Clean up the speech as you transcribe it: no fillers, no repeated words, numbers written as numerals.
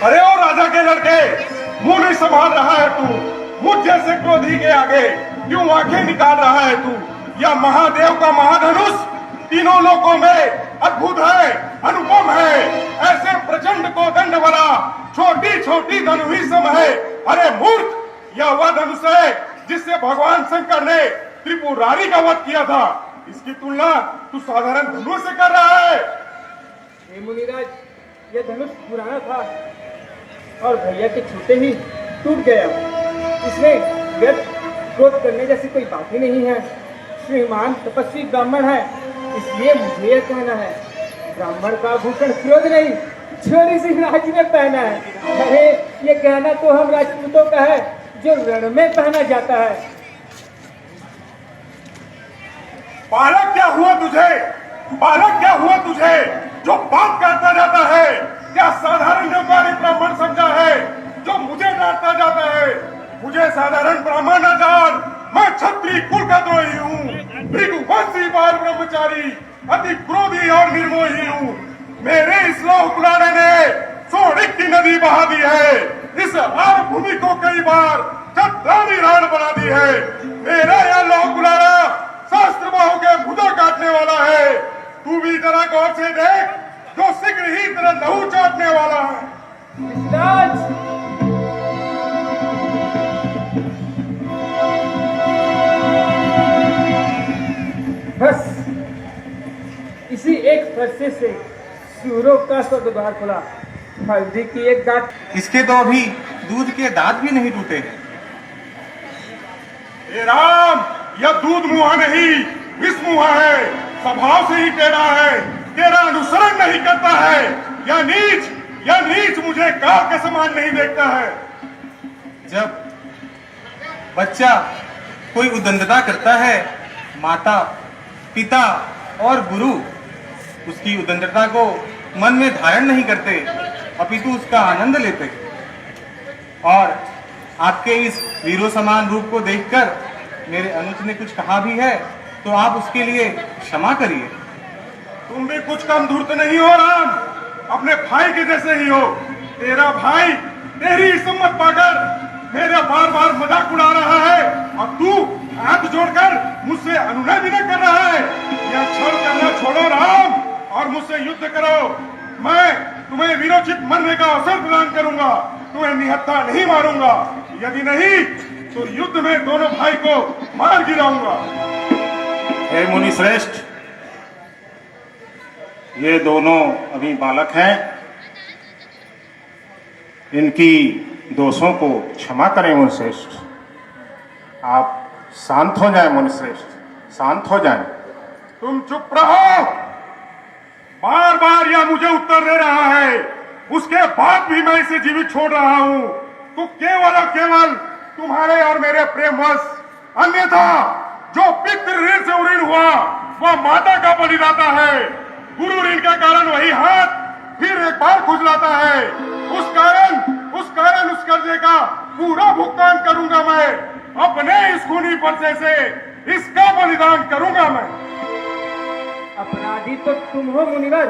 अरे ओ राजा के लड़के, मुंह नहीं संभाल रहा है तू? मुझ जैसे क्रोधी के आगे क्यों आंखें निकाल रहा है तू? यह महादेव का महाधनुष तीनों लोकों में अद्भुत है, अनुपम है। ऐसे प्रचंड को दंड वाला छोटी छोटी धनु ही सम है। अरे मूर्ख, यह वह धनुष है जिससे भगवान शंकर ने त्रिपुरारी का वध किया था। इसकी तुलना तू साधारण धनुष से कर रहा है। हे मुनिराज, यह धनुष पुराना था और भैया के छूते ही टूट गया। इसमें व्यर्थ क्रोध करने जैसी कोई बात ही नहीं है। श्रीमान तपस्वी ब्राह्मण है, इसलिए मुझे यह कहना है। ब्राह्मण का भूषण क्रोध नहीं, छोरी सी राज में पहना है। अरे ये कहना तो हम राजपूतों का है जो रण में पहना जाता है। बालक क्या हुआ तुझे? बालक क्या हुआ तुझे जो बात करता जाता है? क्या साधारण व्यापारी ब्राह्मण समझा है जो मुझे डांटता जाता है? मुझे साधारण ब्राह्मण न जान, मैं क्षत्रिय कुल का द्रोही हूँ, भृगुवंशी बाल ब्रह्मचारी, अति क्रोधी और निर्मोही हूँ। मेरे इस लौह कुलारे ने सोनिक की नदी बहा दी है। इस आर भूमि को कई बार चट्टानी रान बना दी है। मेरा यह लौह कुलारा शास्त्र बाहु के भुजा काटने वाला है। तू भी जरा गौर से देख, जो शीघ्र ही तेरा लहू चाटने वाला है। बस इसी एक फरसे से सूरों का स्वर्गद्वार खुला। हल्दी की एक गांठ, इसके तो अभी दूध के दांत भी नहीं टूटे हैं। हे राम, यह दूध मुहा नहीं, विष मुहा है। स्वभाव से ही टेढ़ा है, तेरा अनुसरण नहीं करता है। यह नीच मुझे काल के समान नहीं देखता है। जब बच्चा कोई उद्दंडता करता है, माता पिता और गुरु उसकी उद्दंडता को मन में धारण नहीं करते, अपितु उसका आनंद लेते। और आपके इस वीरों समान रूप को देखकर मेरे अनुज ने कुछ कहा भी है तो आप उसके लिए क्षमा करिए। तुम भी कुछ कम धूर्त नहीं हो राम, अपने भाई के जैसे ही हो। तेरा भाई तेरी सम्मत पाकर मेरे बार बार मजाक उड़ा रहा है और तू हाथ जोड़कर मुझसे अनुनय भी न कर रहा है। यह छल करना छोड़ो राम और मुझसे युद्ध करो। मैं तुम्हें वीरोचित मरने का अवसर प्रदान करूंगा, तुम्हें निहत्था नहीं मारूंगा। यदि नहीं तो युद्ध में दोनों भाई को मार गिराऊंगा। हे मुनि श्रेष्ठ, ये दोनों अभी बालक हैं, इनकी दोषों को क्षमा करें मुनि श्रेष्ठ। आप शांत हो जाएं मुनि श्रेष्ठ, शांत हो जाएं। तुम चुप रहो। बार बार यह मुझे उत्तर दे रहा है, उसके बाद भी मैं इसे जीवित छोड़ रहा हूँ तो केवल और केवल तुम्हारे और मेरे प्रेमवश। अन्यथा जो पितृ ऋण से ऋण हुआ वह माता का बलिदाता है। गुरु ऋण का कारण वही हाथ फिर एक बार खुजलाता है। उस कारण उस कर्जे का पूरा भुगतान करूंगा मैं। अपने इस खूनी पर्चे से इसका बलिदान करूंगा मैं। अपराधी तो तुम हो मुनिवर,